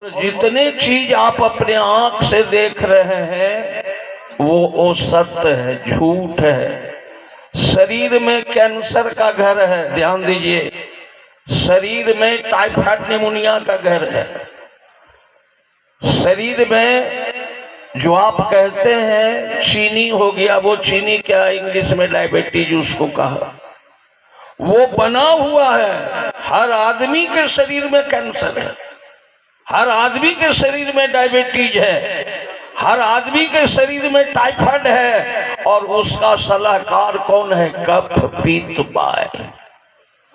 जितने चीज आप अपने आंख से देख रहे हैं वो सत्य है, झूठ है। शरीर में कैंसर का घर है, ध्यान दीजिए। शरीर में टाइफाइड निमोनिया का घर है। शरीर में जो आप कहते हैं चीनी हो गया, वो चीनी क्या इंग्लिश में डायबिटीज उसको कहा, वो बना हुआ है। हर आदमी के शरीर में कैंसर है, हर आदमी के शरीर में डायबिटीज है, हर आदमी के शरीर में टाइफाइड है। और उसका सलाहकार कौन है? कफ पित्त वायु।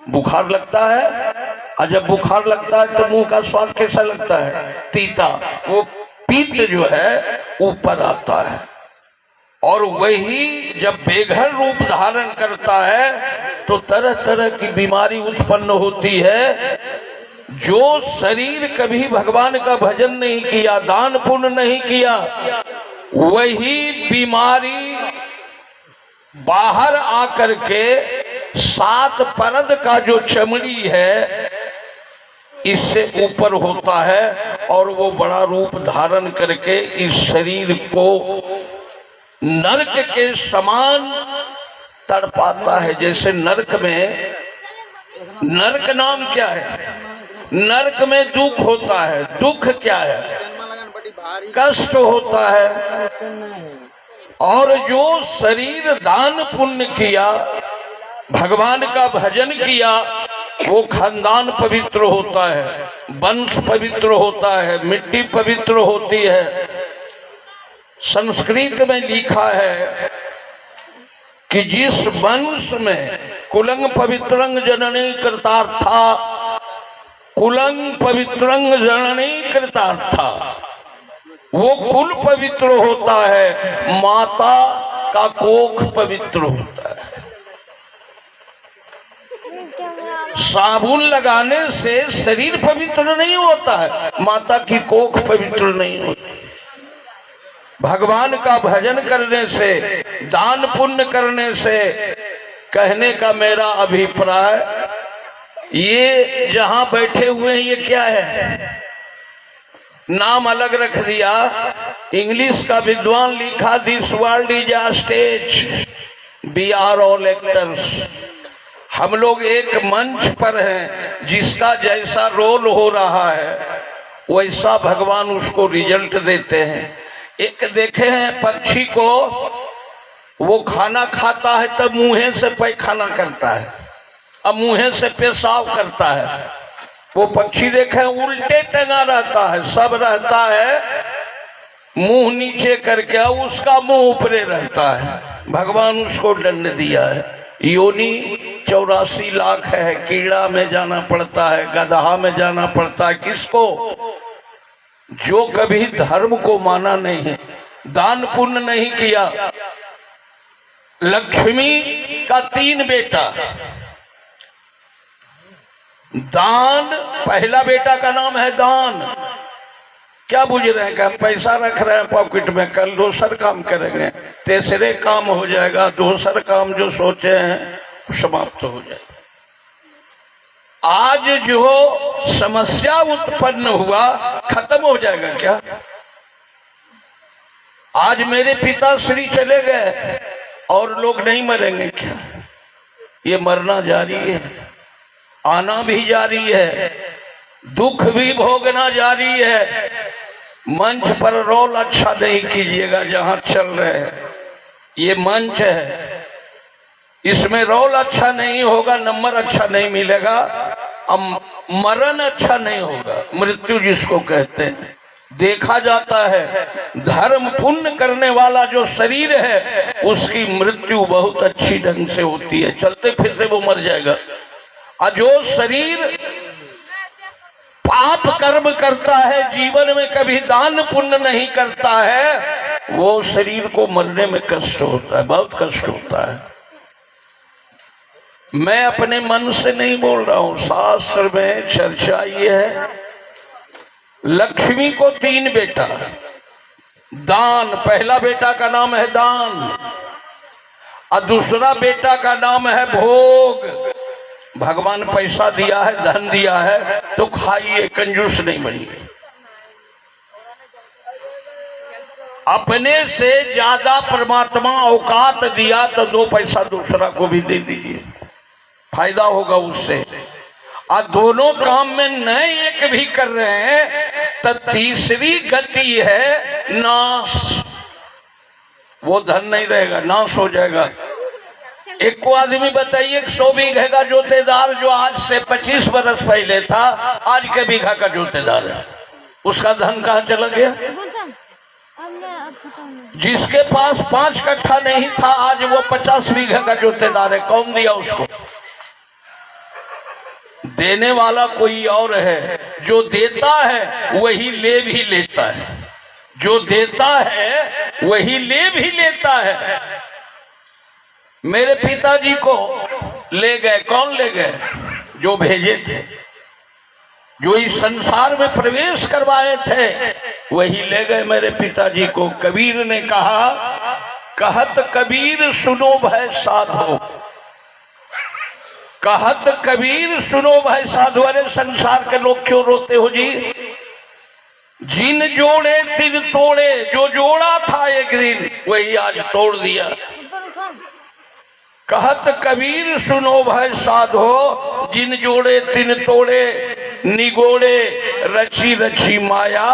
बुखार लगता है और जब बुखार लगता है तो मुंह का स्वाद कैसा लगता है? तीता। वो पित्त जो है ऊपर आता है और वही जब बेघर रूप धारण करता है तो तरह तरह की बीमारी उत्पन्न होती है। जो शरीर कभी भगवान का भजन नहीं किया, दान पुण्य नहीं किया, वही बीमारी बाहर आकर के 7 परद का जो चमड़ी है इससे ऊपर होता है और वो बड़ा रूप धारण करके इस शरीर को नरक के समान तड़पाता है। जैसे नरक में, नरक नाम क्या है? नरक में दुख होता है। दुख क्या है? कष्ट होता है। और जो शरीर दान पुण्य किया, भगवान का भजन किया, वो खानदान पवित्र होता है, वंश पवित्र होता है, मिट्टी पवित्र होती है। संस्कृत में लिखा है कि जिस वंश में कुलंग पवित्रंग जननी कृतार्था, कुलंग पवित्रंग जननी कृतार्था, वो कुल पवित्र होता है, माता का कोख पवित्र होता है। साबुन लगाने से शरीर पवित्र नहीं होता है, माता की कोख पवित्र नहीं होती। भगवान का भजन करने से, दान पुण्य करने से, कहने का मेरा अभिप्राय, ये जहां बैठे हुए हैं ये क्या है? नाम अलग रख दिया। इंग्लिश का विद्वान लिखा, this world is a stage, we are all actors. हम लोग एक मंच पर हैं, जिसका जैसा रोल हो रहा है वैसा भगवान उसको रिजल्ट देते हैं। एक देखे हैं पक्षी को, वो खाना खाता है तब मुंह से पैखाना करता है, अब मुंह से पेशाब करता है। वो पक्षी देखे उल्टे टंगा रहता है, सब रहता है मुंह नीचे करके, उसका मुंह ऊपरे रहता है। भगवान उसको दंड दिया है। योनि 84 लाख है, कीड़ा में जाना पड़ता है, गधा में जाना पड़ता है। किसको? जो कभी धर्म को माना नहीं है, दान पुण्य नहीं किया। लक्ष्मी का 3 बेटा, दान, पहला बेटा का नाम है दान। क्या बुझ रहे हैं कि हम पैसा रख रहे हैं पॉकेट में, कल दूसर काम करेंगे, तीसरे काम हो जाएगा, दूसर काम जो सोचे हैं समाप्त हो जाएगा। आज जो समस्या उत्पन्न हुआ खत्म हो जाएगा क्या? आज मेरे पिताश्री चले गए और लोग नहीं मरेंगे क्या? ये मरना जारी है, आना भी जारी है, दुख भी भोगना जारी है। मंच पर रोल अच्छा नहीं कीजिएगा जहां चल रहे हैं। ये मंच है, इसमें रोल अच्छा नहीं होगा, नंबर अच्छा नहीं मिलेगा, अब मरण अच्छा नहीं होगा, मृत्यु जिसको कहते हैं। देखा जाता है धर्म पुण्य करने वाला जो शरीर है उसकी मृत्यु बहुत अच्छी ढंग से होती है, चलते फिरते वो मर जाएगा। और जो शरीर पाप कर्म करता है, जीवन में कभी दान पुण्य नहीं करता है, वो शरीर को मरने में कष्ट होता है, बहुत कष्ट होता है। मैं अपने मन से नहीं बोल रहा हूं, शास्त्र में चर्चा ये है। लक्ष्मी को 3 बेटा, दान, पहला बेटा का नाम है दान और दूसरा बेटा का नाम है भोग। भगवान पैसा दिया है, धन दिया है तो खाइए, कंजूस नहीं बनिए। अपने से ज्यादा परमात्मा औकात दिया तो 2 पैसा दूसरा को भी दे दीजिए, फायदा होगा उससे। और दोनों काम में नए एक भी कर रहे हैं तो तीसरी गति है नाश। वो धन नहीं रहेगा, नाश हो जाएगा। एक को आदमी बताइए 100 बीघे का जोतेदार जो आज से 25 बरस पहले था, आज के बीघा का जोतेदार है, उसका धन कहाँ चला गया? जिसके पास 5 कट्ठा नहीं था, आज वो 50 बीघे का जोतेदार है। कौन दिया उसको? देने वाला कोई और है। जो देता है वही ले भी लेता है, जो देता है वही ले भी लेता है। मेरे पिताजी को ले गए, कौन ले गए? जो भेजे थे, जो इस संसार में प्रवेश करवाए थे, वही ले गए मेरे पिताजी को। कबीर ने कहा, कहत कबीर सुनो भय साधो, कहत कबीर सुनो भाई साधु। अरे संसार के लोग क्यों रोते हो जी? जिन जोड़े तिन तोड़े, जो जोड़ा था एक दिन वही आज तोड़ दिया। कहत कबीर सुनो भाई साधो, जिन जोड़े तिन तोड़े, निगोड़े रची रची माया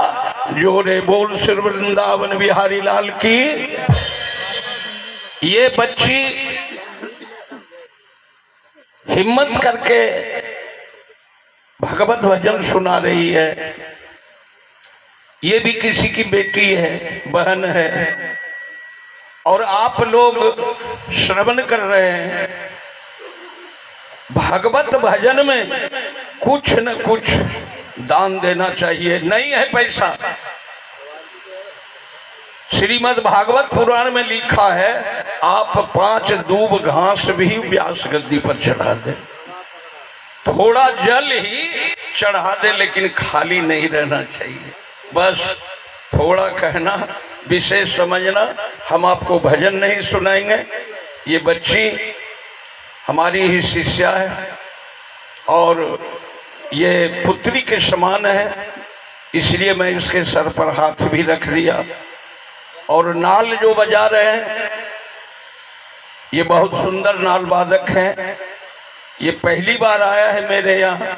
जोड़े। बोल श्री वृंदावन बिहारी लाल की। ये बच्ची हिम्मत करके भगवत भजन सुना रही है। ये भी किसी की बेटी है, बहन है, और आप लोग श्रवण कर रहे हैं। भगवत भजन में कुछ न कुछ दान देना चाहिए। नहीं है पैसा। श्रीमद् भागवत पुराण में लिखा है, आप 5 दूब घास भी व्यास गद्दी पर चढ़ा दे, थोड़ा जल ही चढ़ा दे, लेकिन खाली नहीं रहना चाहिए। बस थोड़ा कहना, विशेष समझना। हम आपको भजन नहीं सुनाएंगे। ये बच्ची हमारी ही शिष्या है और ये पुत्री के समान है, इसलिए मैं इसके सर पर हाथ भी रख दिया। और नाल जो बजा रहे हैं ये बहुत सुंदर नाल वादक हैं। ये पहली बार आया है मेरे यहाँ।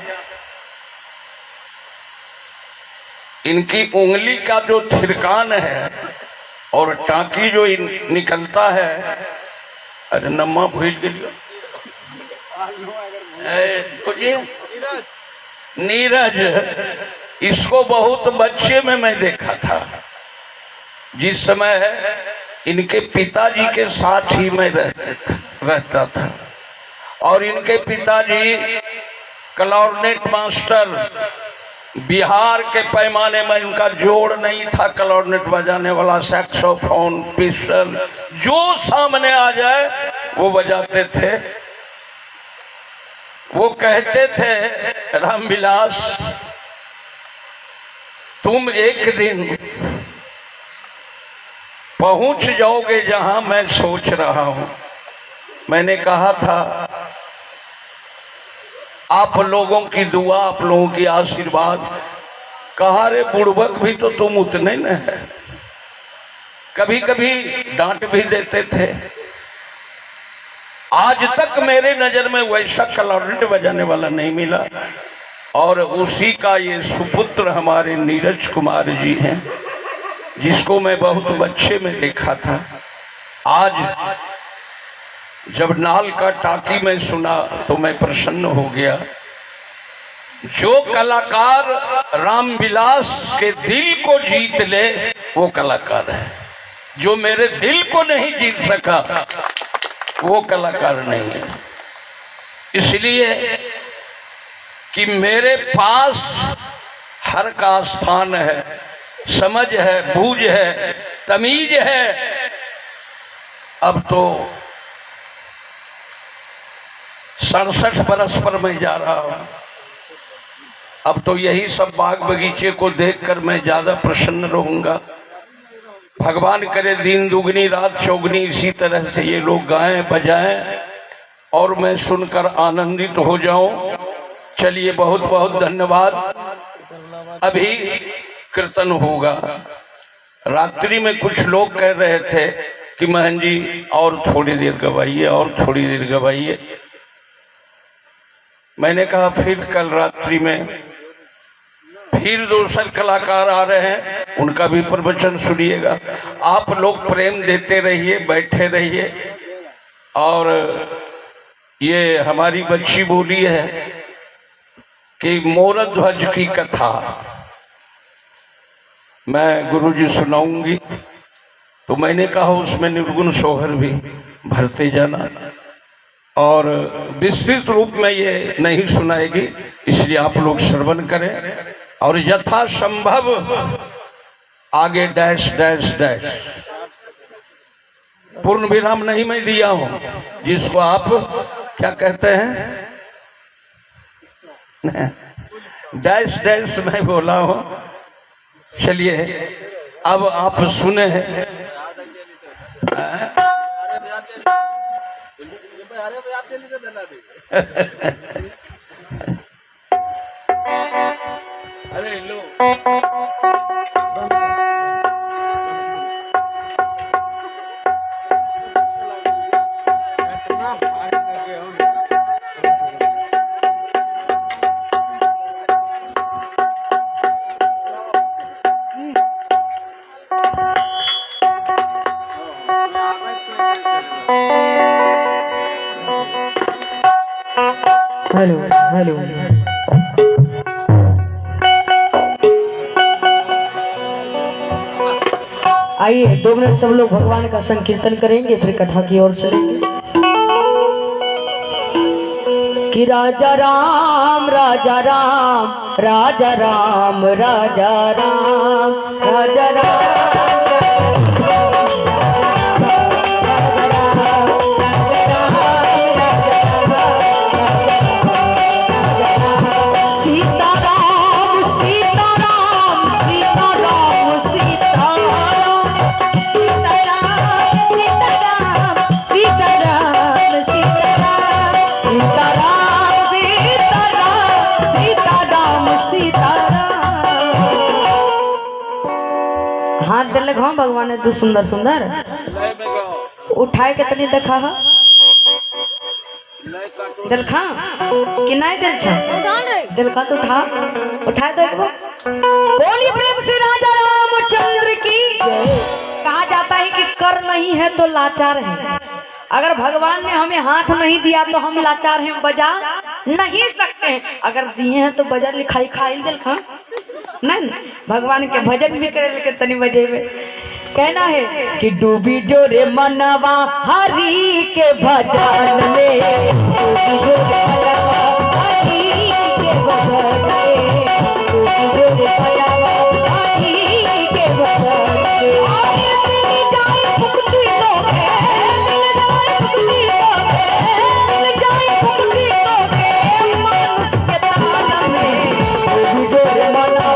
इनकी उंगली का जो थिरकान है और टांकी जो निकलता है, अरे नम्मा भूल गई, नीरज, इसको बहुत बच्चे में मैं देखा था। जिस समय इनके पिताजी के साथ ही मैं रहता था, और इनके पिताजी क्लॉरनेट मास्टर, बिहार के पैमाने में इनका जोड़ नहीं था क्लॉरनेट बजाने वाला। सैक्सोफोन, पिस्टल, जो सामने आ जाए वो बजाते थे। वो कहते थे, रामविलास तुम एक दिन पहुंच जाओगे जहां मैं सोच रहा हूं। मैंने कहा था, आप लोगों की दुआ, आप लोगों की आशीर्वाद। कहा, रे बुड़बक भी तो तुम उतने न है। कभी कभी डांट भी देते थे। आज तक मेरे नजर में वैसा क्लॉरनेट बजाने वाला नहीं मिला, और उसी का ये सुपुत्र हमारे नीरज कुमार जी हैं, जिसको मैं बहुत बच्चे में देखा था। आज जब नाल का टाकी में सुना तो मैं प्रसन्न हो गया। जो कलाकार रामविलास के दिल को जीत ले वो कलाकार है। जो मेरे दिल को नहीं जीत सका वो कलाकार नहीं है। इसलिए कि मेरे पास हर का स्थान है, समझ है, बूझ है, तमीज है। अब तो 67 बरस पर मैं जा रहा हूं। अब तो यही सब बाग बगीचे को देखकर मैं ज्यादा प्रसन्न रहूंगा। भगवान करे दिन दुगनी रात चौगनी इसी तरह से ये लोग गाएं बजाएं और मैं सुनकर आनंदित हो जाऊं। चलिए, बहुत बहुत धन्यवाद। अभी कीर्तन होगा। रात्रि में कुछ लोग कह रहे थे कि महन जी और थोड़ी देर गवाइए, और थोड़ी देर गवाइए। मैंने कहा फिर कल रात्रि में फिर दूसरे कलाकार आ रहे हैं, उनका भी प्रवचन सुनिएगा। आप लोग प्रेम देते रहिए, बैठे रहिए। और ये हमारी बच्ची बोली है कि मोरध्वज की कथा मैं गुरुजी सुनाऊंगी, तो मैंने कहा उसमें निर्गुण सोहर भी भरते जाना, और विस्तृत रूप में ये नहीं सुनाएगी, इसलिए आप लोग श्रवण करें और यथा संभव आगे डैश डैश डैश, पूर्ण विराम नहीं मैं दिया हूं, जिसको आप क्या कहते हैं डैश डैश मैं बोला हूं। चलिए अब आप सुने। अरे लो हेलो हेलो। आइए 2 मिनट सब लोग भगवान का संकीर्तन करेंगे, फिर कथा की ओर चलेंगे। कि राजा राम राजा राम राजा राम राजा राम राजा राम हाथ दिल घाव भगवान ने दो सुंदर सुंदर उठाए कितनी देखा है दिल खा कि नहीं दिल छा दिल खा तो उठा दो एक बार। बोली प्रेम से राजा रामचंद्र की। कहा जाता है कि कर नहीं है तो लाचार है। अगर भगवान ने हमें हाथ नहीं दिया तो हम लाचार हैं, बजा नहीं सकते हैं। अगर दिए हैं तो बजा लिखाई खाई दिल खा नहीं, भगवान के भजन भी करे लेकिन तनी बजे में कहना है कि डूबी जोरे मनवा हरि के भजन में, डूबी जोरे मनवा हरि के भजन में, डूबी जोरे मनवा हरि के भजन में। मिल जाए मुक्ति तो है, मिल जाए मुक्ति तो है, मिल जाए मुक्ति तो है मानुष के तान में। डूबी जोरे मनवा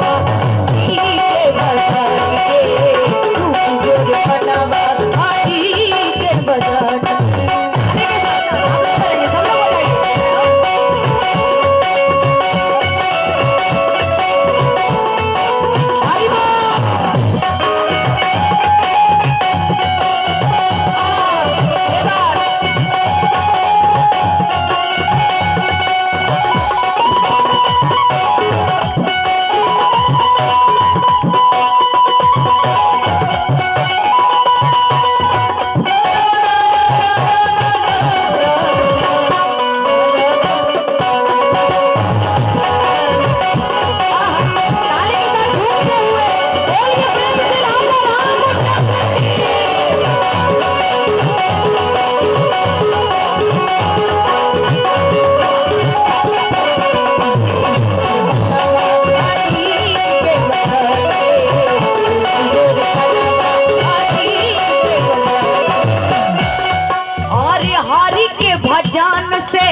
से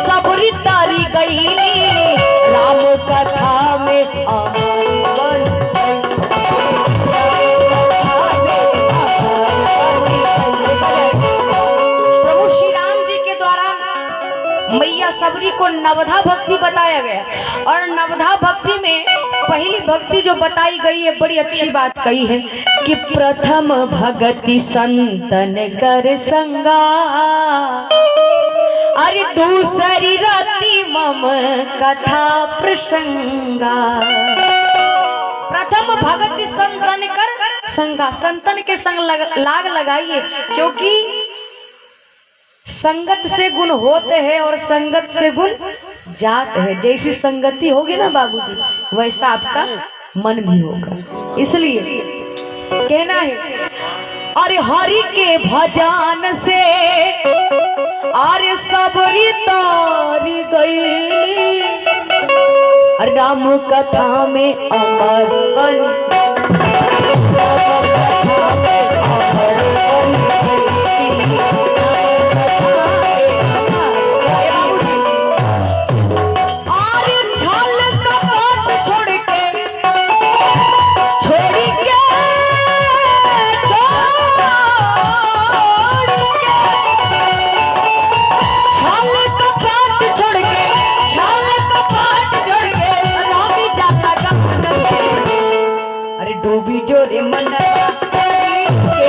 सबरी तारी गई राम कथा में प्रभु श्री राम जी के द्वारा मैया सबरी को नवधा भक्ति बताया गया और नवधा भक्ति में पहली भक्ति जो बताई गई है बड़ी अच्छी बात कही है कि प्रथम भगति संतन कर संगा, अरे दूसरी रति मम कथा प्रसंगा। प्रथम भगति संतन कर संगा, संतन के संग लाग लगाइए, क्योंकि संगत से गुण होते हैं और संगत से गुण जाते हैं। जैसी संगति होगी ना बाबूजी वैसा आपका मन भी होगा। इसलिए कहना है अरे हरि के भजन से अरे सबरी तारी गई, राम कथा में अमर बन डूबी जोरे मन के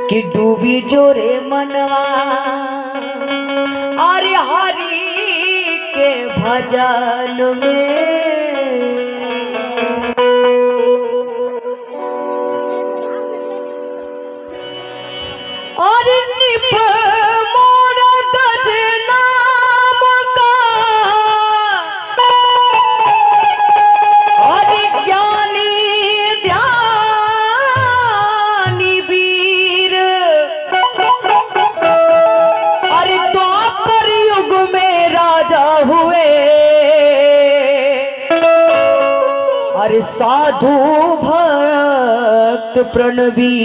कि डूबी जोरे मनवा अरे हरि के भजन में, और निप मोर गज नाम का और ज्ञानी ध्यानी वीर, अरे द्वापर युग में राजा हुए, अरे साधु भक्त प्रणवी।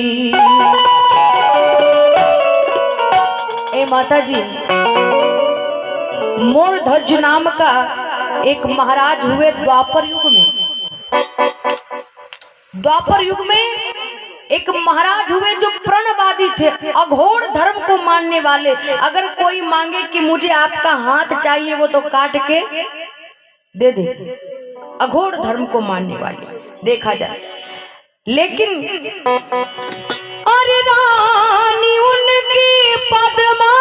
ए माता जी, मोरध्वज नाम का एक महाराज हुए द्वापर युग में। द्वापर युग में एक महाराज हुए जो प्रणवादी थे, अघोर धर्म को मानने वाले। अगर कोई मांगे कि मुझे आपका हाथ चाहिए वो तो काट के दे दे, अघोर धर्म को मानने वाले देखा जाए। लेकिन अरे रानी उनकी पद्मावती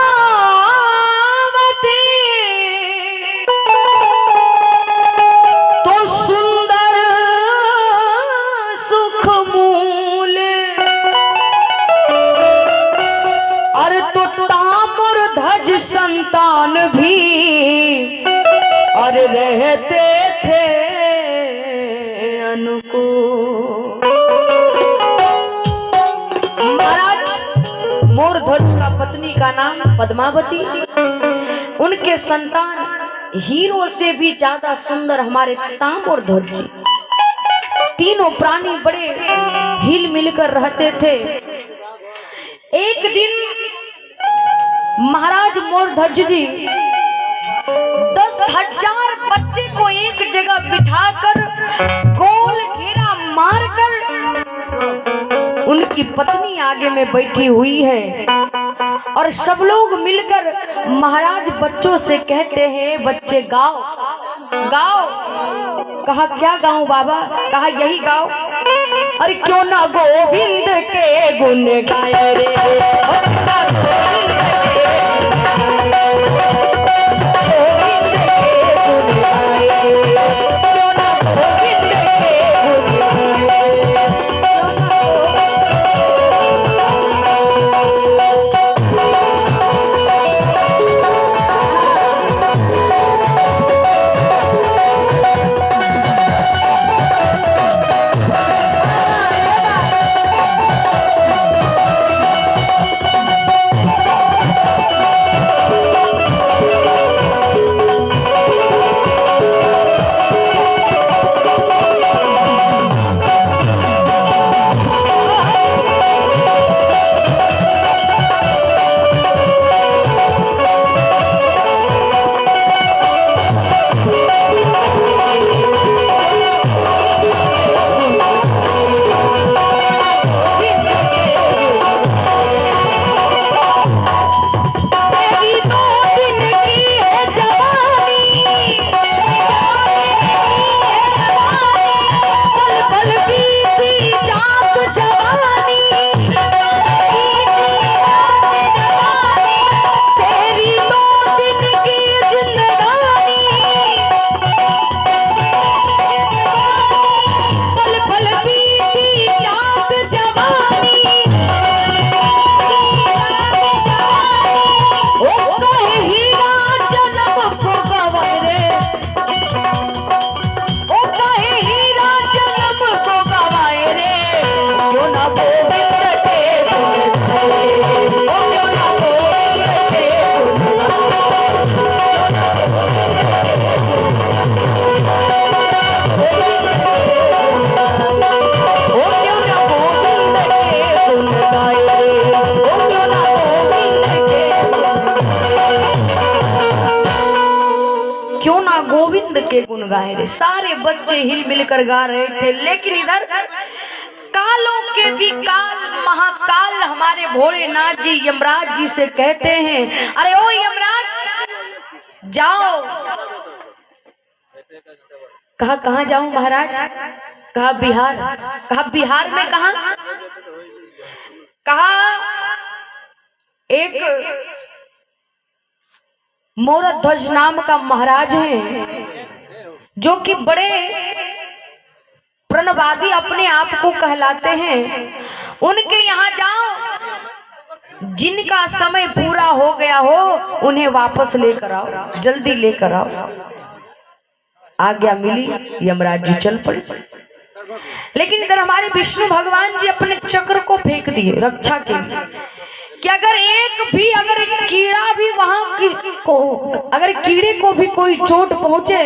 तो सुंदर सुख मूल, अरे तो ताम्र ध्वज संतान भी अरे रहते थे अनुकूल। महाराज मोरध्वज का पत्नी का नाम पद्मावती, उनके संतान हीरो से भी ज्यादा सुंदर हमारे ताम्रध्वज जी। तीनों प्राणी बड़े हिल मिलकर रहते थे। एक दिन महाराज मोरध्वज जी 10,000 बच्चे को एक जगह बिठाकर गोल घेरा मारकर, उनकी पत्नी आगे में बैठी हुई है और सब लोग मिलकर महाराज बच्चों से कहते हैं बच्चे गाओ गाओ। कहा क्या गाऊं बाबा? कहा यही गाओ। अरे क्यों ना गोविंद के गुण गाए रे, गोविंद के गुण गाए रे। सारे बच्चे हिल मिल कर गा रहे थे, लेकिन इधर कालों के भी काल महाकाल हमारे भोलेनाथ जी यमराज जी से कहते हैं, अरे ओ यमराज जाओ। कहा कहाँ जाऊं महाराज? कहा बिहार। कहा बिहार में कहा? कहा एक मोरध्वज नाम का महाराज है जो कि बड़े प्रणवादी अपने आप को कहलाते हैं, उनके यहाँ जाओ, जिनका समय पूरा हो गया हो उन्हें वापस लेकर आओ, जल्दी लेकर आओ। आज्ञा मिली, यमराज जी चल पड़े। लेकिन इधर हमारे विष्णु भगवान जी अपने चक्र को फेंक दिए रक्षा के लिए कि अगर एक भी अगर कीड़ा भी वहां को अगर कीड़े को भी कोई चोट पहुंचे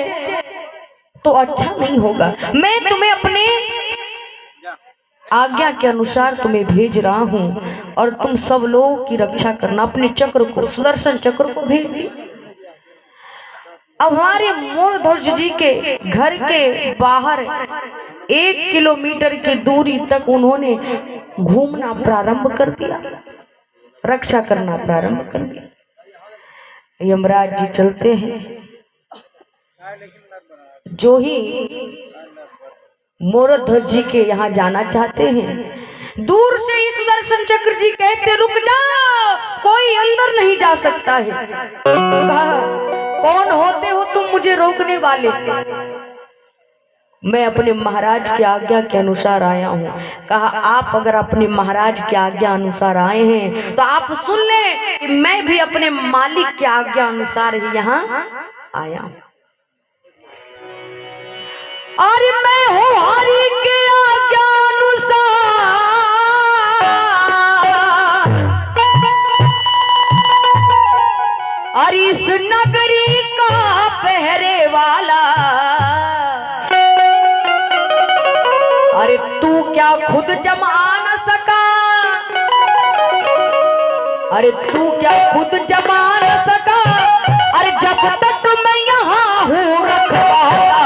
तो अच्छा नहीं होगा। मैं तुम्हें अपने आज्ञा के अनुसार तुम्हें भेज रहा हूं और तुम सब लोगों की रक्षा करना। अपने चक्र को, सुदर्शन चक्र को भेज दी। अब हमारे मोरध्वज जी के घर के बाहर 1 किलोमीटर की दूरी तक उन्होंने घूमना प्रारंभ कर दिया, रक्षा करना प्रारंभ कर दिया। यमराज जी चलते हैं, जो ही मोरध्वज जी के यहाँ जाना चाहते हैं, दूर से ही सुदर्शन चक्र जी कहते रुक जाओ, कोई अंदर नहीं जा सकता है। कहा कौन होते हो तुम मुझे रोकने वाले? मैं अपने महाराज की आज्ञा के अनुसार आया हूँ। कहा आप अगर अपने महाराज की आज्ञा अनुसार आए हैं तो आप सुन लें कि मैं भी अपने मालिक की आज्ञा अनुसार ही यहाँ आया हूँ। अरे मैं हूँ हरि के आज्ञा अनुसार, अरे इस नगरी का पहरे वाला। अरे तू क्या खुद जमा न सका, अरे तू क्या खुद जमा न सका, अरे जब तक मैं यहाँ हूँ रखवाला।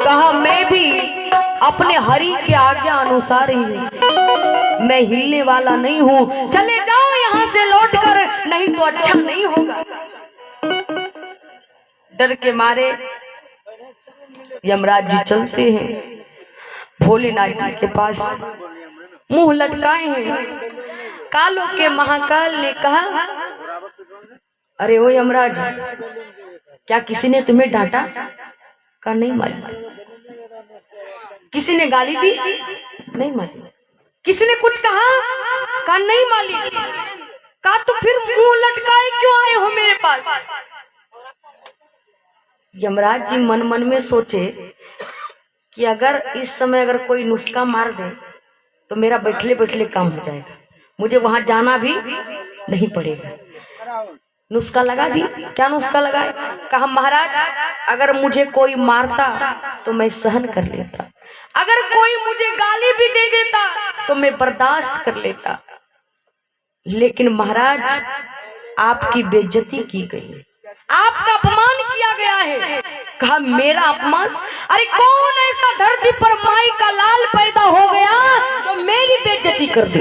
कहा मैं भी अपने हरि के आज्ञा अनुसार ही हूं, मैं हिलने वाला नहीं हूं। चले जाओ यहां से लौटकर, नहीं तो अच्छा नहीं होगा। डर के मारे यमराज जी चलते हैं, भोलेनाथ जी के पास मुंह लटकाए हैं। कालों के महाकाल ने कहा अरे ओ यमराज, क्या किसी ने तुम्हें डांटा? कहा नहीं मालिक। किसी ने गाली दी? नहीं मालिक। किसी ने कुछ कहा? कहा नहीं मालिक। कहा तो फिर मुंह लटकाए क्यों आए हो मेरे पास? यमराज जी मन मन में सोचे कि अगर इस समय अगर कोई नुस्खा मार दे तो मेरा बैठले बैठले काम हो जाएगा, मुझे वहां जाना भी नहीं पड़ेगा। नुस्खा लगा दी। क्या नुस्खा लगाए? कहा महाराज अगर मुझे कोई मारता तो मैं सहन कर लेता, अगर कोई मुझे गाली भी दे देता तो मैं बर्दाश्त कर लेता, लेकिन महाराज आपकी बेइज्जती की गई है, आपका अपमान किया गया है। कहा मेरा अपमान? अरे कौन ऐसा धरती पर माई का लाल पैदा हो गया जो मेरी बेइज्जती कर दे,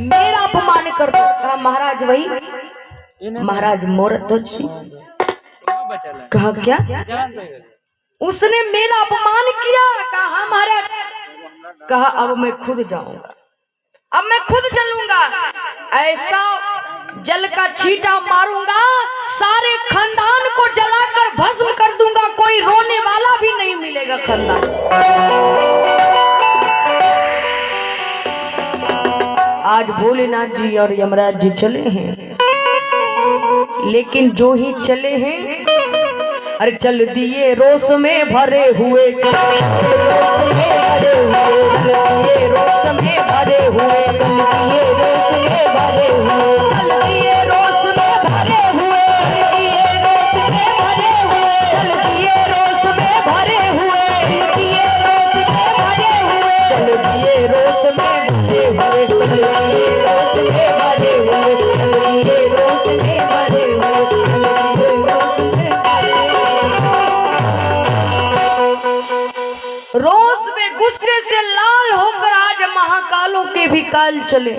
मेरा अपमान कर दो? कहा महाराज वही महाराज मोरध्वज जी। कहा क्या? उसने मेरा अपमान किया? कहा महाराज। कहा अब मैं खुद जाऊंगा, अब मैं खुद चलूंगा, ऐसा जल का छींटा मारूंगा, सारे खानदान को जलाकर भस्म कर दूंगा, कोई रोने वाला भी नहीं मिलेगा खानदान। आज भोलेनाथ जी और यमराज जी चले हैं, लेकिन जो ही चले हैं अरे चल दिए रोस में भरे हुए, चल दिए रोस में भरे हुए, चल दिए रोस में भरे हुए, चल दिए रोस में भरे हुए, चल दिए रोस में भरे हुए, चल दिए रोस में भरे हुए, चल दिए रोस में भरे हुए, चल दिए रोस में भरे हुए, चल दिए रोस में भरे हुए। रोष में गुस्से से लाल होकर आज महाकालों के भी काल चले।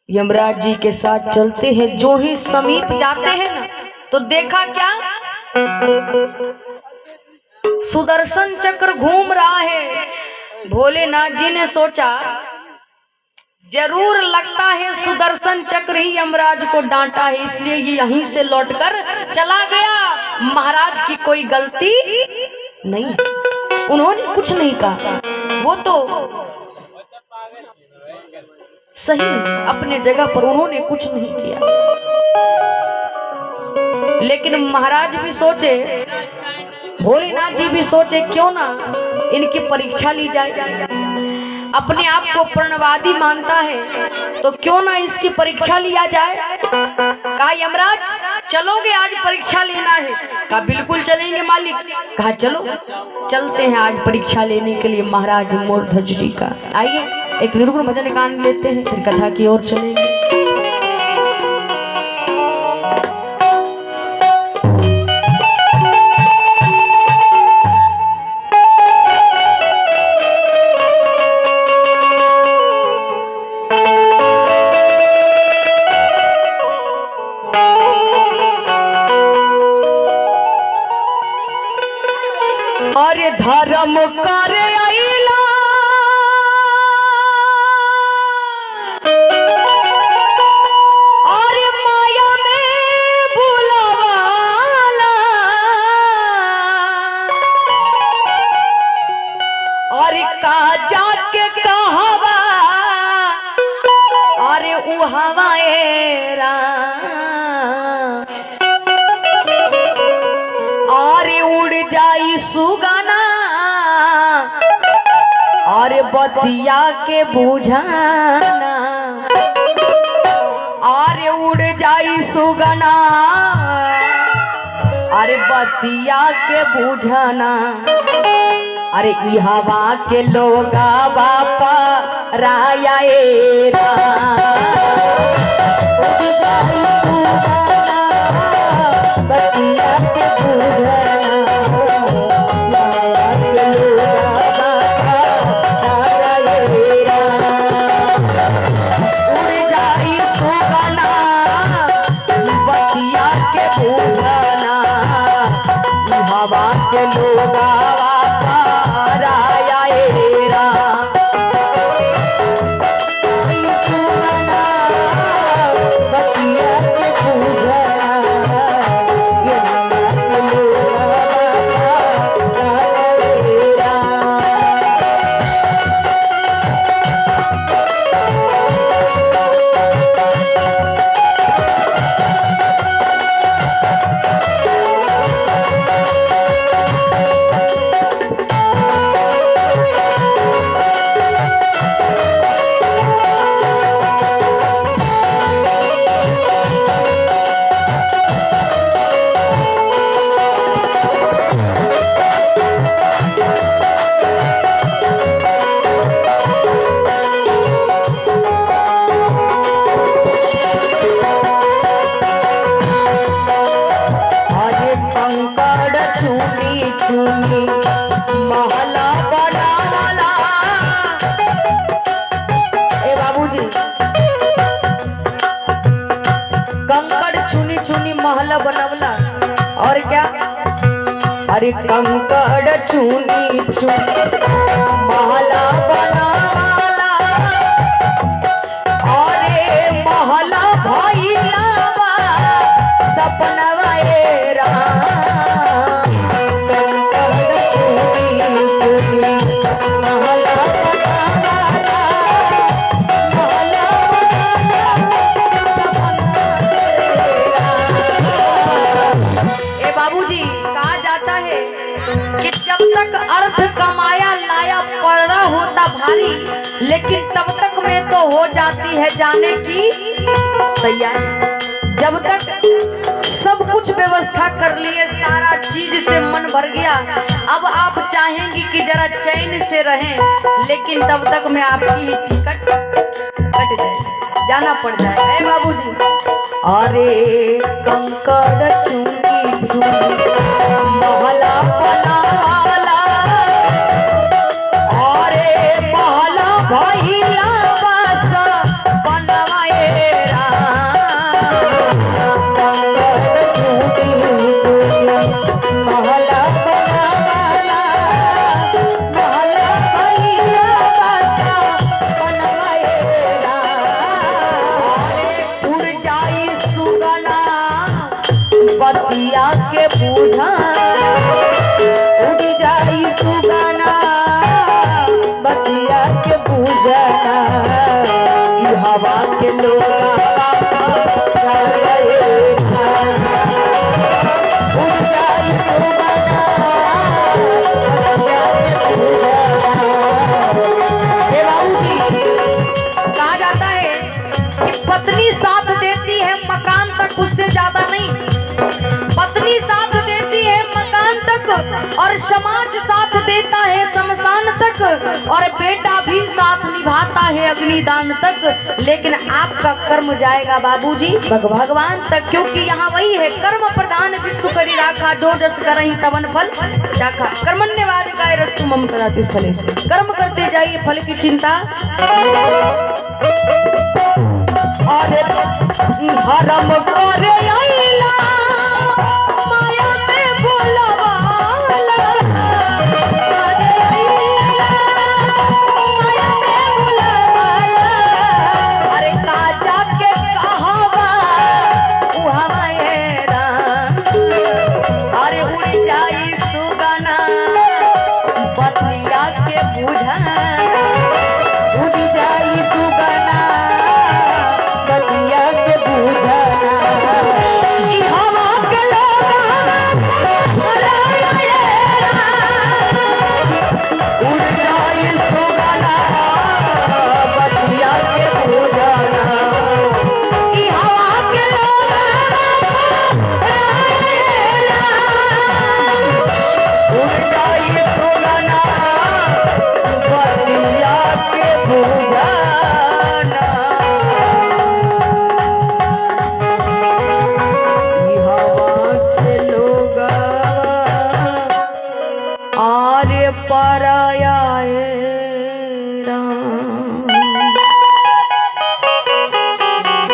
यमराज जी के साथ चलते हैं, जो ही समीप जाते हैं ना तो देखा क्या, सुदर्शन चक्र घूम रहा है। भोलेनाथ जी ने सोचा जरूर लगता है सुदर्शन चक्र ही यमराज को डांटा है, इसलिए ये यहीं से लौटकर चला गया। महाराज की कोई गलती नहीं, उन्होंने कुछ नहीं कहा, वो तो सही अपने जगह पर, उन्होंने कुछ नहीं किया। लेकिन महाराज भी सोचे, भोलेनाथ जी भी सोचे क्यों ना इनकी परीक्षा ली जाए। अपने आप को प्रणवादी मानता है तो क्यों ना इसकी परीक्षा लिया जाए। कहा यमराज चलोगे, आज परीक्षा लेना है। कहा बिल्कुल चलेंगे मालिक। कहा चलो चलते हैं आज परीक्षा लेने के लिए महाराज मूर्धज जी का। आइए एक निर्गुण भजन गान लेते हैं, फिर कथा की ओर चलेंगे। अरे धर्म करे आइला, अरे माया में बुलावाला, अरे का जाके कहवा, अरे उहवाएरा, अरे उड़ जाई सुगाना, अरे बतिया के बुझाना, अरे उड़ जाई सुगना, अरे बतिया के बुझाना, अरे ई हवा के लोगा बापा राया बतिया के हवा के लोगा महला बनाला। ए बाबूजी कंकड़ चुनी चुनी महला बनवला और क्या, अरे कंकड़ चुनी चुनी महला बनाला, अरे महला भइला सपनवा कि जब तक अर्थ कमाया लाया पड़ा होता भारी, लेकिन तब तक में तो हो जाती है जाने की तैयारी। जब तक सब कुछ व्यवस्था कर लिए, सारा चीज से मन भर गया, अब आप चाहेंगी कि जरा चैन से रहें, लेकिन तब तक में आपकी ही टिकट कट जाए, जाना पड़ जाएगा। हे बाबूजी, अरे कंकड़ चुंगी चुंगी महला बनाला, अरे महला भइला बस बनवाए महला बनाला, महला भइला बस बनवाए उड़ जाई सुगना बतिया के बूझा, उड़ जाई सुगना बतिया के बूझना, ई हवा के लोग उड़ जाई सुगना बतिया के बूझना। हे बाबूजी, कहा जाता है कि पत्नी साथ देती है मकान तक, उससे ज्यादा नहीं। पत्नी साथ देती है मकान तक, और समाज साथ देता है शमशान तक, और बेटा भी साथ निभाता है अग्निदान तक। लेकिन आपका कर्म जाएगा बाबूजी भगवान तक, क्योंकि यहाँ वही है कर्म प्रधान विश्व करी राखा, जो जस करहि तवन फल चाखा। कर्मण्यवाद काय रस्तु मम कराति फलेषु, कर्म करते जाइए, फल की चिंता। अरे हरम करे आइला माया में भुलवाला, अरे आइला माया में भुलवाला, अरे काजा के कहवा उहाँ हेरा, अरे उड़ जाई सुगना बतिया के बुझा, उड़ जाई सुगना बतिया के बूझना, ई हवा के लोग उड़ जाई सुगना बतिया के बूझना, ई हवा के लोग उड़ जाई सुगना बतिया के बूझना। आर्य पराया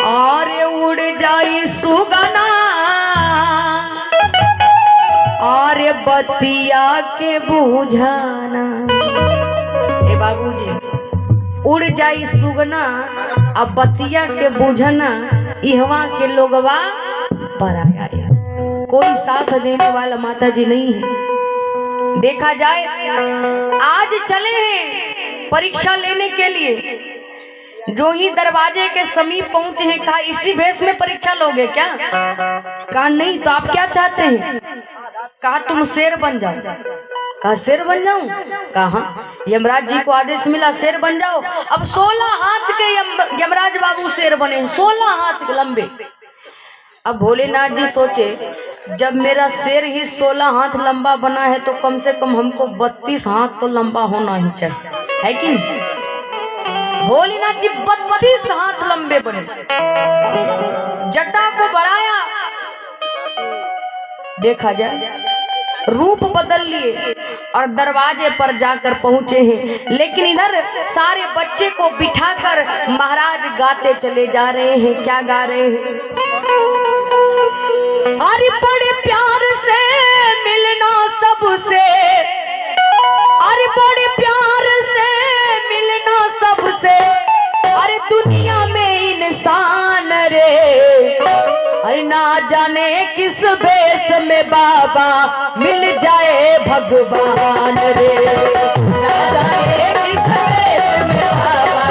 आर्य उड़ जाई सुगना, आर्य बतिया के बुझाना। ए बाबूजी, उड़ जाई सुगना अब बतिया के बुझना, इहवा के लोगवा पराया, कोई साथ देने वाला माता जी नहीं है। देखा जाए आज चले हैं परीक्षा लेने के लिए, जो ही दरवाजे के समीप पहुंचे हैं, कहा इसी भेष में परीक्षा लोगे क्या? कहा नहीं, तो आप क्या चाहते हैं? कहा तुम शेर बन जाओ। कहा शेर बन जाऊं? कहा यमराज जी को आदेश मिला शेर बन जाओ। अब 16 हाथ के यमराज बाबू शेर बने, 16 हाथ लंबे। अब भोलेनाथ जी सोचे जब मेरा शेर ही 16 हाथ लंबा बना है तो कम से कम हमको 32 हाथ तो लंबा होना ही चाहिए, है कि नहीं? भोलेनाथ जी 32 हाथ लंबे बने, जटा को बढ़ाया, देखा जाए रूप बदल लिए और दरवाजे पर जाकर पहुंचे हैं। लेकिन इधर सारे बच्चे को बिठाकर महाराज गाते चले जा रहे हैं। क्या गा रहे हैं? अरे बड़े प्यार से मिलना सबसे, अरे बड़े प्यार से मिलना सबसे, अरे दुनिया में इंसान रे, अरे ना जाने किस भेष में बाबा मिल जाए भगवान रे, ना जाने किस भेष में बाबा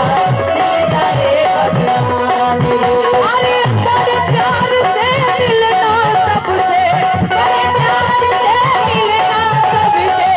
मिल जाए भगवान रे। अरे बड़े प्यार से मिलना सबसे, बड़े प्यार से मिलना सबसे,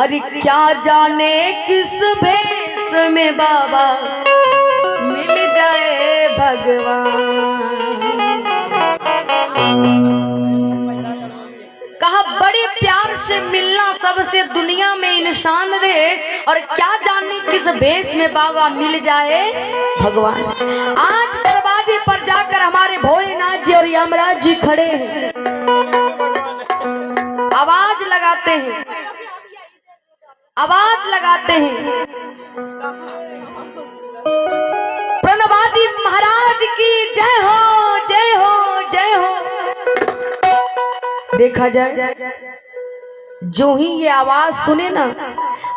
अरे क्या जाने किस भेष में बाबा मिल जाए भगवान। कहा बड़े प्यार से मिलना सबसे दुनिया में इंसान रहे, और क्या जाने किस भेष में बाबा मिल जाए भगवान। आज दरवाजे पर जाकर हमारे भोलेनाथ जी और यमराज जी खड़े हैं, आवाज लगाते हैं, आवाज लगाते हैं, प्रणवादी महाराज की जय हो जय हो जय हो। देखा जाए जो ही ये आवाज सुने ना,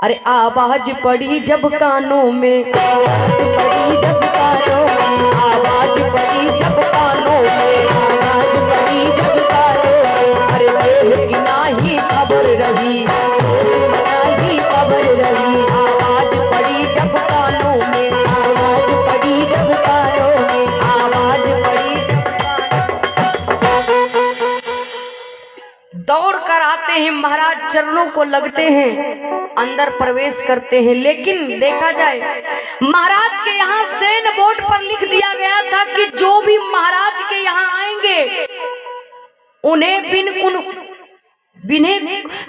अरे आवाज पड़ी जब कानों में, पड़ी जब कानों में, आवाज पड़ी जब कानों में, आवाज पड़ी जब कानों में, अरे देह की नाही खबर रही, नाही खबर रही, आवाज पड़ी जब कानों में, आवाज पड़ी जब कानों में, आवाज पड़ी दौड़ कर आते हैं, महाराज चरणों को लगते हैं, अंदर प्रवेश करते हैं। लेकिन देखा जाए महाराज के यहाँ सेन बोर्ड पर लिख दिया गया था कि जो भी महाराज के यहाँ आएंगे उन्हें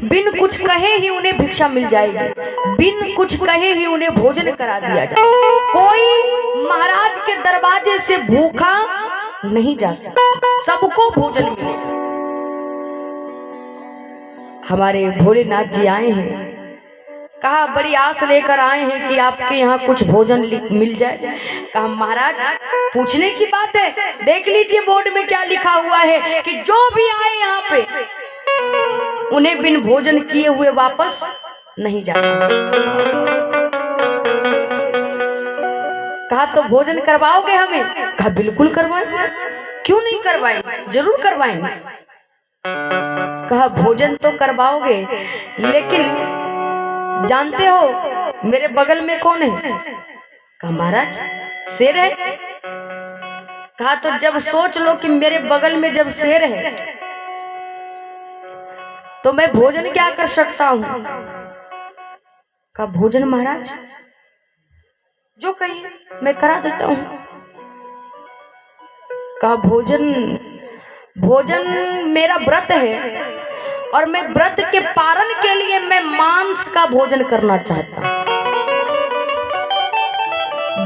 बिन कुछ कहे ही उन्हें भिक्षा मिल जाएगी, बिन कुछ कहे ही उन्हें भोजन करा दिया जाए। कोई महाराज के दरवाजे से भूखा नहीं जा सकता, सबको भोजन मिलेगा। हमारे भोलेनाथ जी आए हैं, कहा बड़ी आस लेकर आए हैं कि आपके यहाँ कुछ भोजन मिल जाए। कहा महाराज पूछने की बात है, देख लीजिए बोर्ड में क्या लिखा हुआ है कि जो भी आए यहाँ पे उन्हें बिन भोजन किए हुए वापस नहीं जाना। कहा तो भोजन करवाओगे हमें? कहा बिल्कुल करवाएंगे, क्यों नहीं करवाएंगे, जरूर करवाएंगे। कहा भोजन तो करवाओगे, लेकिन जानते हो मेरे बगल में कौन है? कहा महाराज शेर है। कहा तो जब सोच लो कि मेरे बगल में जब शेर है तो मैं भोजन क्या कर सकता हूं? कहा भोजन महाराज जो कहिए मैं करा देता हूं। कहा भोजन मेरा व्रत है और मैं व्रत के पारण के लिए मैं मांस का भोजन करना चाहता हूं।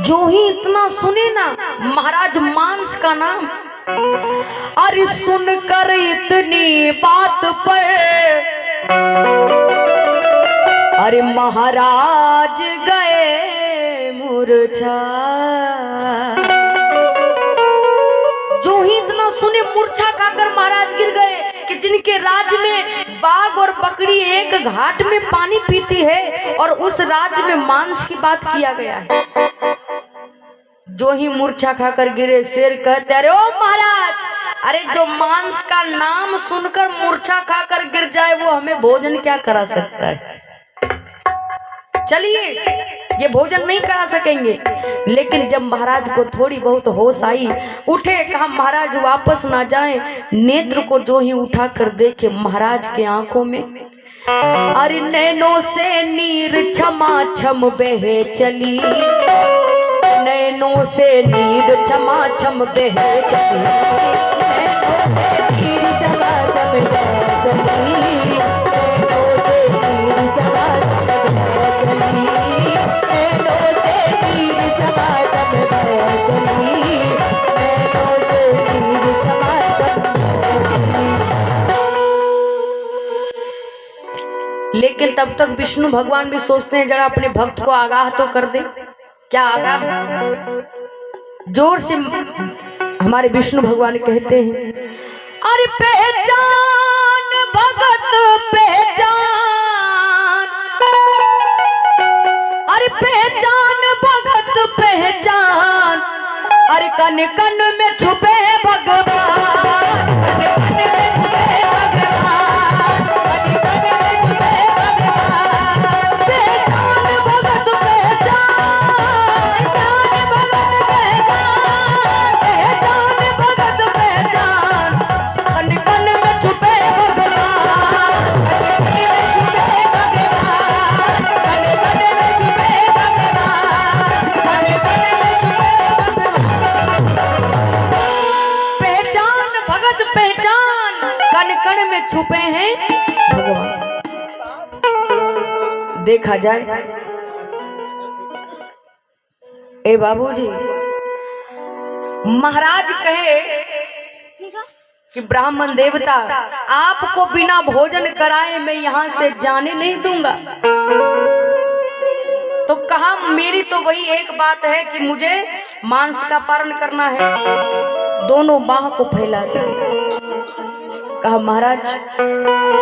जो ही इतना सुने ना महाराज मांस का नाम, अरे सुनकर इतनी बात पर अरे महाराज गए मूर्छा। जो ही इतना सुने मूर्छा खाकर महाराज गिर गए कि जिनके राज्य में बाघ और बकरी एक घाट में पानी पीती है और उस राज्य में मांस की बात किया गया है। जो ही मूर्छा खाकर गिरे, शेर कहते अरे ओ महाराज, अरे जो मांस का नाम सुनकर मूर्छा खाकर गिर जाए वो हमें भोजन क्या करा सकता है? चलिए ये भोजन नहीं करा सकेंगे। लेकिन जब महाराज को थोड़ी बहुत होश आई, उठे, कहा महाराज वापस ना जाएं। नेत्र को जो ही उठा कर देखे महाराज के आंखों में अरे नैनों से नीर छमा छम बहे चली, नैनों से नीर छमा छम बहे चली, नीर छमा छम बहे चली, लेकिन तब तक विष्णु भगवान भी सोचते हैं जरा अपने भक्त को आगाह तो कर दे। क्या आगाह? जोर से हमारे विष्णु भगवान कहते हैं अरे पहचान भगत पहचान, अरे पहचान भगत पहचान, अरे कन कन में छुपे भगवान, कन में छुपे भगवान, कन में छुपे भगवान। पहचान भगत पहचान, पहचान भगत पहचान, पहचान भगत पहचान, कन कन में छुपे भगवान, कन में छुपे भगवान। कण में छुपे हैं भगवान। देखा जाए ए बाबूजी, महाराज कहे कि ब्राह्मण देवता आपको बिना भोजन कराए मैं यहाँ से जाने नहीं दूंगा। तो कहा मेरी तो वही एक बात है कि मुझे मांस का पारण करना है। दोनों बाह को फैला दिया। कहा महाराज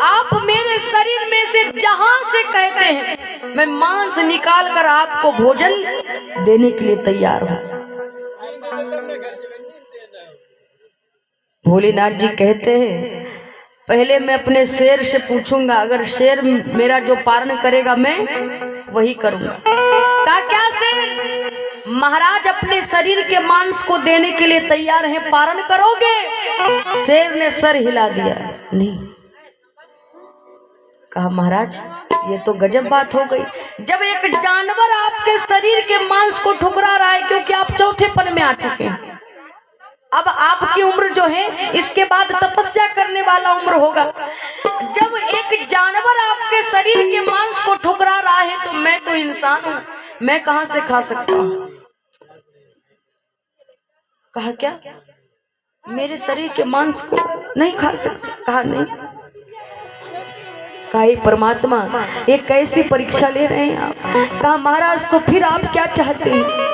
आप मेरे शरीर में से जहां से कहते हैं मैं मांस निकाल कर आपको भोजन देने के लिए तैयार हूं। भोलेनाथ जी कहते हैं पहले मैं अपने शेर से पूछूंगा, अगर शेर मेरा जो पारण करेगा मैं वही करूंगा। कहा क्या शेर? महाराज अपने शरीर के मांस को देने के लिए तैयार हैं, पारण करोगे? शेर ने सर हिला दिया, नहीं। कहा महाराज ये तो गजब बात हो गई, जब एक जानवर आपके शरीर के मांस को ठुकरा रहा है, क्योंकि आप चौथेपन में आ चुके हैं। अब आपकी उम्र जो है इसके बाद तपस्या करने वाला उम्र होगा। जब एक जानवर आपके शरीर के मांस को ठुकरा रहा है तो मैं तो इंसान हूं, मैं कहां से खा सकता हूं? कहा क्या मेरे शरीर के मांस को नहीं खा सकते? कहा नहीं। कहा परमात्मा ये कैसी परीक्षा ले रहे हैं आप? कहा महाराज तो फिर आप क्या चाहते हैं?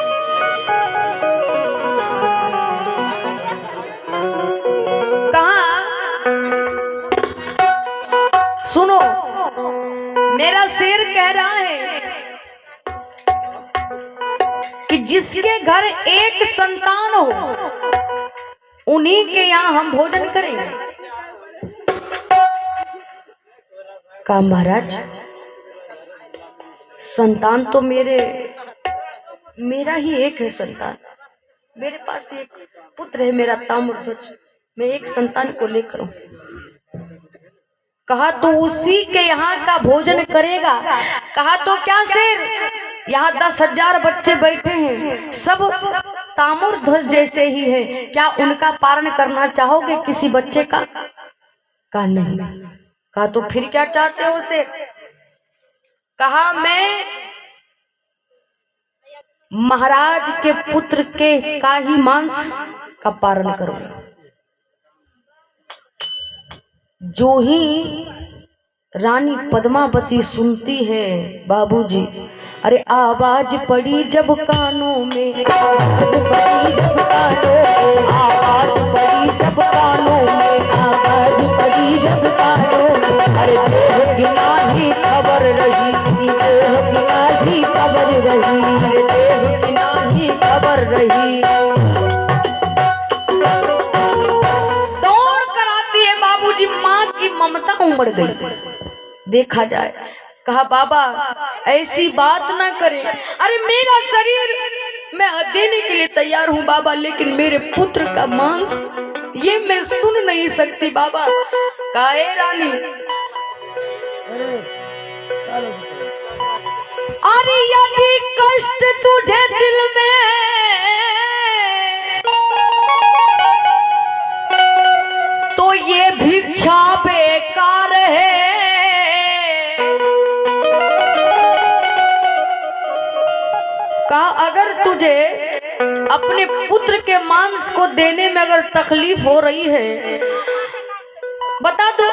सुनो मेरा शेर कह रहा है कि जिसके घर एक संतान हो उन्हीं के यहाँ हम भोजन करेंगे। कहा महाराज संतान तो मेरा ही एक है संतान, मेरे पास एक पुत्र है मेरा ताम्रध्वज, मैं एक संतान को लेकर हूं। कहा तो उसी के यहाँ का भोजन करेगा। कहा तो क्या शेर यहाँ 10,000 बच्चे बैठे हैं, सब ताम्रध्वज जैसे ही हैं, क्या उनका पारण करना चाहोगे किसी बच्चे का? कहा नहीं। कहा तो फिर क्या चाहते हो शेर? कहा मैं महाराज के पुत्र के का ही मांस का पारण करूंगा। जो ही रानी पद्मावती सुनती है बाबूजी, अरे आवाज पड़ी जब कानों में, आवाज पड़ी जब कानों में, आवाज पड़ी जब कानों में, आवाज पड़ी जब कानों में, अरे देह की नाही खबर रही, देह की नाही खबर रही, अरे देह की नाही खबर रही। माँ की ममता उमड़ गई। देखा जाए कहा बाबा ऐसी बात ना करें, अरे मेरा शरीर मैं देने के लिए तैयार हूँ बाबा, लेकिन मेरे पुत्र का मांस ये मैं सुन नहीं सकती बाबा। काहे रानी अरे यदि कष्ट तुझे दिल में तो ये भिक्षा बेकार है। कहा अगर तुझे अपने पुत्र के मांस को देने में अगर तकलीफ हो रही है बता दो।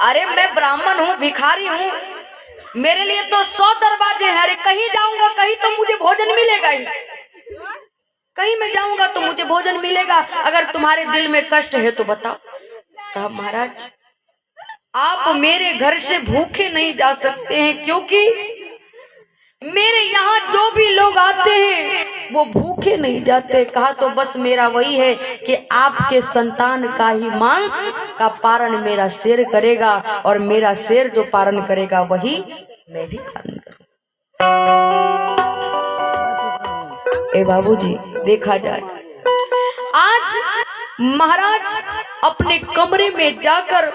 अरे मैं ब्राह्मण हूँ, भिखारी हूँ, मेरे लिए तो 100 दरवाजे हैं। अरे कहीं जाऊंगा कहीं तो मुझे भोजन मिलेगा ही, कहीं मैं जाऊंगा तो मुझे भोजन मिलेगा। अगर तुम्हारे दिल में कष्ट है तो बताओ। कहा महाराज आप मेरे घर से भूखे नहीं जा सकते हैं, क्योंकि मेरे यहाँ जो भी लोग आते हैं वो भूखे नहीं जाते। कहा तो बस मेरा वही है कि आपके संतान का ही मांस का पारण मेरा शेर करेगा, और मेरा शेर जो पारण करेगा वही मैं भी पालन करूंगा। ए बाबूजी देखा जाए आज महाराज अपने कमरे में जाकर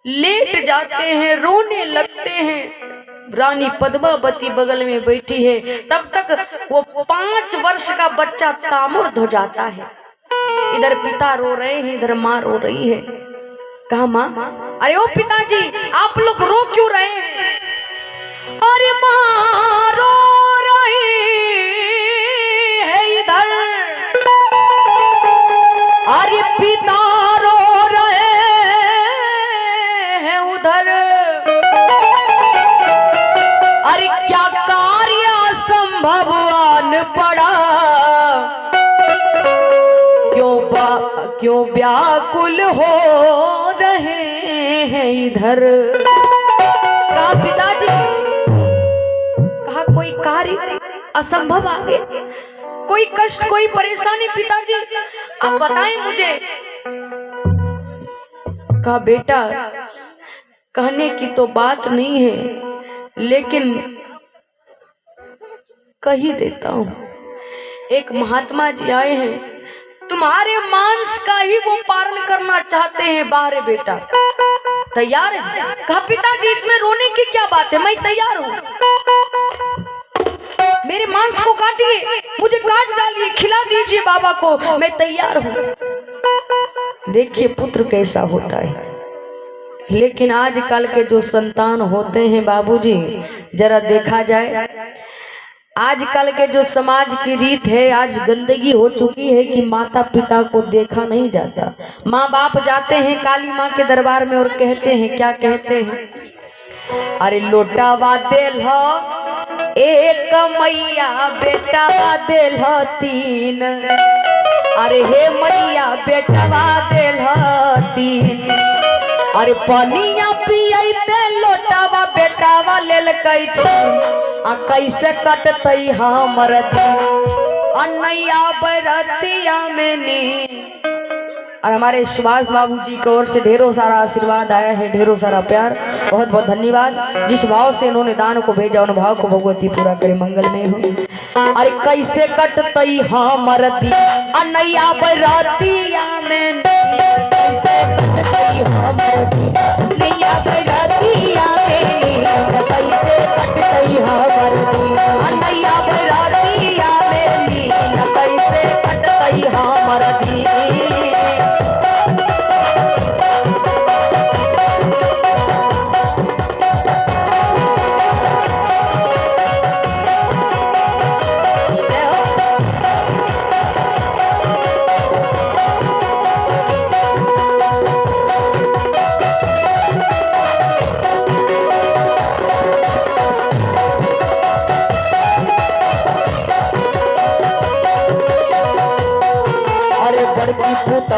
लेट जाते हैं, रोने लगते हैं। रानी पद्मावती बगल में बैठी है, तब तक वो 5 वर्ष का बच्चा ताम्रध्वज जाता है। इधर पिता रो रहे हैं, इधर माँ रो रही है। कहा माँ, अरे ओ पिताजी आप लोग रो क्यों रहे हैं? अरे माँ रो रही है इधर, अरे पिता रो रहे हैं उधर। अरे क्या कार्य संभव आन पड़ा, क्यों व्याकुल हो रहे हैं इधर। कहा पिताजी, कहा कोई कार्य असंभव आ गया, कोई कष्ट कोई परेशानी पिताजी आप बताएं मुझे। कहा बेटा कहने की तो बात नहीं है, लेकिन कह ही देता हूं। एक महात्मा जी आए हैं, तुम्हारे मांस का ही वो पारण करना चाहते हैं बाहर बेटा, तैयार है? कहा पिताजी इसमें रोने की क्या बात है, मैं तैयार हूँ। मेरे मांस को काटिए, मुझे काट डालिए, खिला दीजिए बाबा को, मैं तैयार हूँ। देखिए पुत्र कैसा होता है। लेकिन आजकल के जो संतान होते हैं बाबूजी, जरा देखा जाए आजकल के जो समाज की रीत है, आज गंदगी हो चुकी है कि माता पिता को देखा नहीं जाता। माँ बाप जाते हैं काली माँ के दरबार में और कहते हैं, क्या कहते हैं? अरे लोटावा देल एक मैया, बेटावा देल 3, अरे हे मैया बेटावा देल 3। अरे पनिया पियते लोटावा बेटावा लेल कई छी, आ कैसे कटतई हमर दिन अनैया बरतिया में नी। और हमारे सुभाष बाबू जी की ओर से ढेरों सारा आशीर्वाद आया है, ढेरों सारा प्यार, बहुत बहुत धन्यवाद। जिस भाव से इन्होंने दान को भेजा उन भाव को भगवती पूरा करे, मंगल में हो। अरे कैसे कटतई हमर दिन अनैया बरतिया में नी, कैसे कटतई हमर दिन अनैया बरतिया में नी, कैसे कटतई हमर दिन अनैया बरतिया में नी, कैसे कटतई हमर दिन।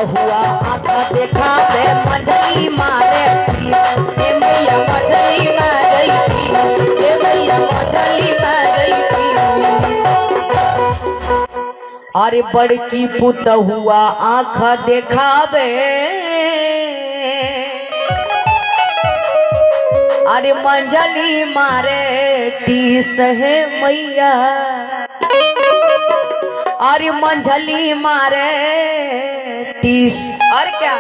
हुआ आका देखा बे मछली मारे थी, ए मैया मछली मारी थी, ए मैया मछली मारी थी। अरे बड़की पुत हुआ आँख देखावे, अरे मंझली मारे टीस है मैया, अरे मंझली मारे टीस। और क्या,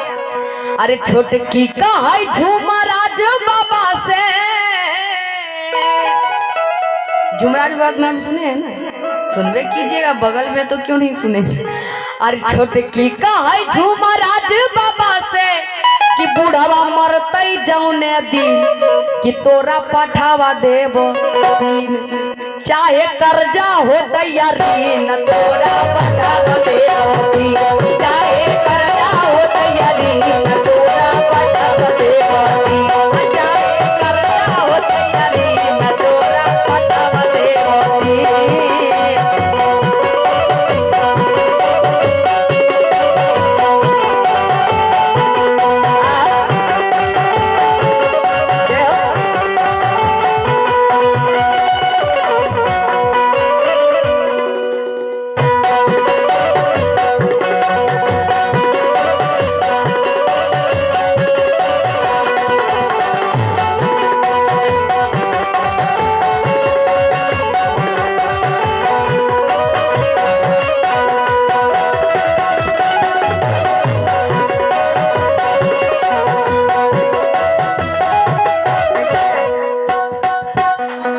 अरे छोटकी कहा झूमराज बाबा से, झूमराज बाबा का नाम सुने हैं ना, सुनबे कीजिएगा, बगल में तो क्यों नहीं सुनेंगे। अरे छोटकी कहा झूमराज बाबा से कि बूढ़ावा मरतई जौने दिन कि तोरा पठावा देबो दिन, चाहे कर्जा हो तैयारी न तोरा पठावा देबो दिन, चाहे कर्जा हो तैयारी न तोरा पठावा देबो दिन, चाहे कर्जा हो तैयारी न तोरा पठावा देबो दिन।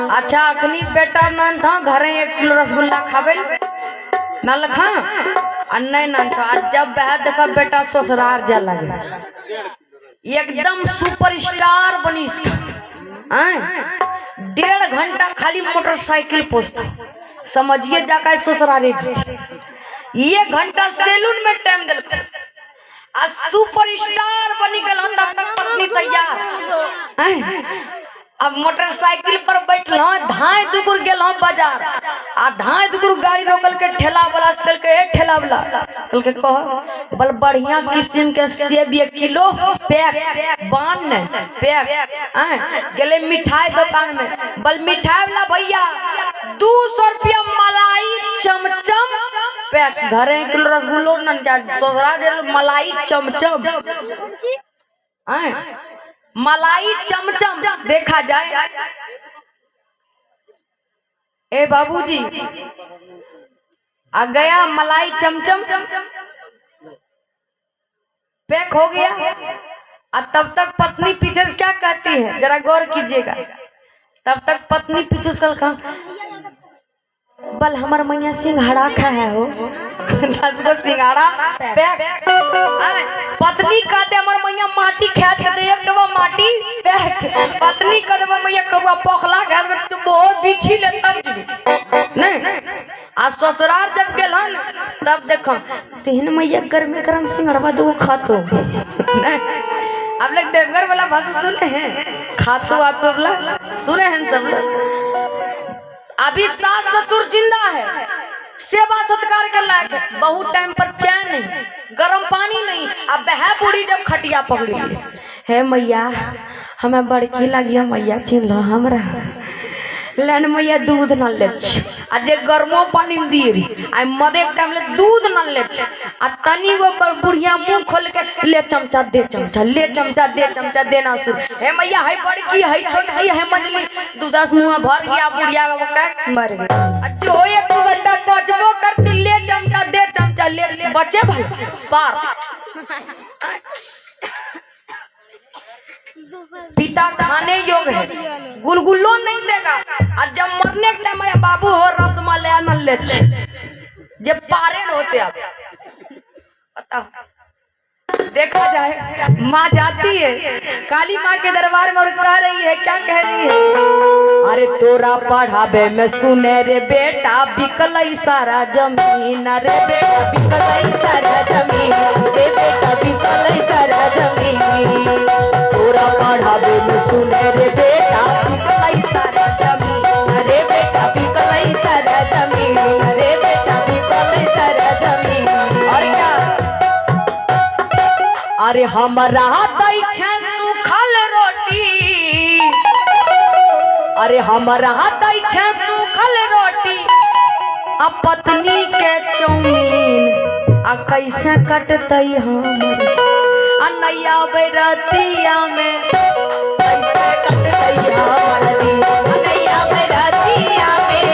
अच्छा अखनीस बेटा नन था घरे 1 किलो रसगुल्ला खावे, ना लखा नहीं ना था। जब बह देखा बेटा ससुराल जा लगे एकदम सुपरस्टार बनी। 1.5 घंटा खाली मोटरसाइकिल पोछता, समझिए जाकर ससुराल 1 घंटा सैलून में टाइम दिल आ सुपरस्टार बनी गल। तब तक पत्नी तैयार। अब मोटरसाइकिल पर बैठल धाए दुगुर गेल बाजार आ धाए दुगुर गाड़ी रोकल के ठेला वाला से कल के ठेला वाला कल के कह बल बढ़िया किस्म के सेब 1 किलो पैक बान ने पैक गेले मिठाई दुकान में बल मिठाई वाला भैया 200 रुपया मलाई चमचम पैक घरे 1 किलो रसगुल्लो न जा सोहरा दे मलाई चमचम मलाई चमचम देखा जाए। ए बाबूजी आ गया मलाई चमचम पैक हो गया। और तब तक पत्नी पीछे से क्या कहती है जरा गौर कीजिएगा। तब तक पत्नी पीछे से कहा बल हमार मैया सिंघाड़ा खा है हो 10 गो सिंघाड़ा पैक। पत्नी कहते हमार मैया माटी खा के दे 1 डब्बा माटी पैक। पत्नी कहते मैया करुआ पोखला खा तो बहुत बिछी ले तब नहीं। आ ससुराल जब गेलन तब देखो 3 मैया गर्मे गरम सिंघाड़ा 2 खातो नहीं। अब लोग देवघर वाला भाषा सुने हैं खातो आतो वाला सुने हैं सब लोग। अभी सास ससुर जिंदा है, सेवा सत्कार कर लायक है, बहुत टाइम पर चैन नहीं, गर्म पानी नहीं। अब बह बूढ़ी जब खटिया पकड़ी है मैया हमें बड़की लगी मैया चिन्ह हमरा लेन मैया दूध न ले आ जे गर्मो पानी दीरी आ मरे टाइम ले दूध न ले आ तनी वो बुढ़िया मुंह खोल के ले चमचा दे चमचा ले चमचा दे चमचा देना शुरू। हे मैया है बड़की है छोटी है मंजली दूधस मुंह भर गया बुढ़िया का मर गया। जो 1 घंटा पहुंचबो करती ले चमचा दे चमचा ले बचे भाई पार। पिता खाने योग्य है गुलगुल्लो नहीं देगा। और जब मरने के टाइम बाबू हो रसमलाई न ले जब पारे होते अब बताओ देखा जाए। माँ जाती है काली माँ के दरबार में और कह रही है क्या कह रही है अरे तोरा पढ़ाबे में सुने रे बेटा बिकल सारा जमीन रे बेटा बिकल सारा जमीन रे बेटा बिकल सारा जमीन तोरा पढ़ाबे में सुने रे बेटा बिकल सारा जमीन रे बेटा बिकल सारा जमीन रे बेटा बिकल सारा जमीन। और क्या अरे हमरा दै छे सूखल रोटी अरे हमरा दै छे सूखल रोटी आ पत्नी के चौमीन आ कैसे कटतई हमर आ नैया बैरतिया में कैसे कटतई हमर दिन आ नैया बैरतिया में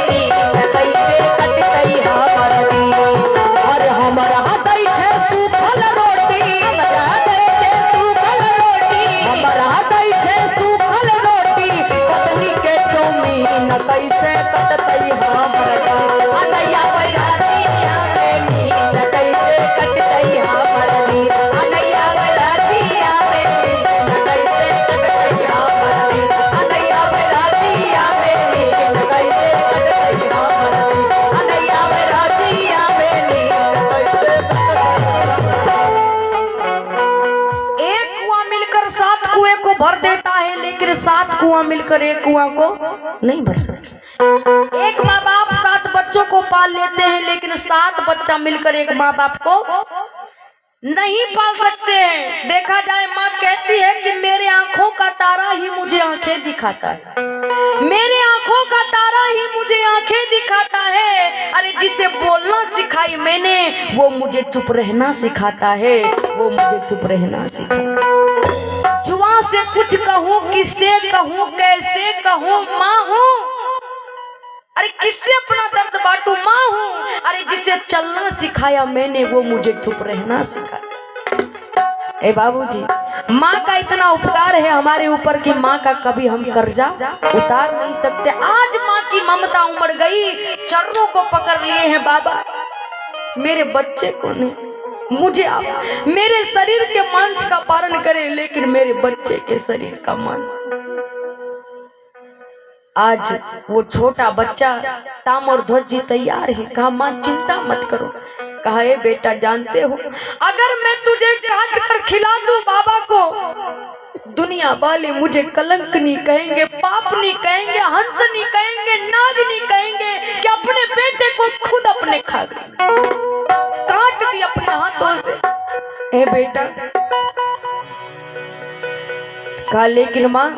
कैसे कटतई हमर दिन। और हमरा दै छे सूखल रोटी हमरा दै छे सूखल रोटी हमरा दै छे सूखल रोटी पत्नी के चौमीन कैसे कटतई हमर दिन आ नैया बैरतिया में कैसे कटतई हमर दिन आ नैया बैरतिया में कैसे कटतई हमर दिन आ नैया बैरतिया में कैसे कटतई हमर दिन आ नैया बैरतिया में कैसे एक कुआं मिलकर 7 कुएं को भर देता है लेकिन 7 कुआं मिलकर एक कुआं को नहीं भर सकते। एक माँ बाप 7 बच्चों को पाल लेते हैं लेकिन 7 बच्चा मिलकर एक माँ बाप को नहीं पाल सकते हैं। देखा जाए माँ कहती है कि मेरे आंखों का तारा ही मुझे आंखें दिखाता है मेरे आंखों का तारा ही मुझे आंखें दिखाता है। अरे जिसे बोलना सिखाई मैंने वो मुझे चुप रहना सिखाता है वो मुझे चुप रहना सिखाता है। जुआ से कुछ कहूँ किससे कहूँ कैसे कहूँ माँ हूँ अरे किससे अपना दर्द बांटू माँ हूँ। अरे जिसे चलना सिखाया मैंने वो मुझे चुप रहना सिखाया। ए बाबूजी माँ का इतना उपकार है हमारे ऊपर कि माँ का कभी हम कर्जा उतार नहीं सकते। आज माँ की ममता उमड़ गई चरणों को पकड़ लिए हैं बाबा मेरे बच्चे को नहीं, मुझे आप मेरे शरीर के मांस का पालन करें, लेकिन मेरे बच्चे के शरीर का मांस। आज वो छोटा बच्चा ताम और ध्वज जी तैयार है। कहा मां चिंता मत करो। कहा ए बेटा जानते हो, अगर मैं तुझे काट कर खिला दूं बाबा को, दुनिया वाले मुझे कलंक नहीं कहेंगे, पाप नहीं कहेंगे, हंस नहीं कहेंगे, नाग नहीं कहेंगे कि अपने बेटे को खुद अपने खा गए, काट दी अपने हाथों से। ए बेटा, कहा लेकिन मां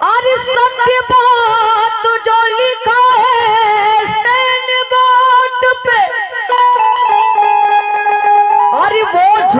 अरे सत्य बात जो लिखा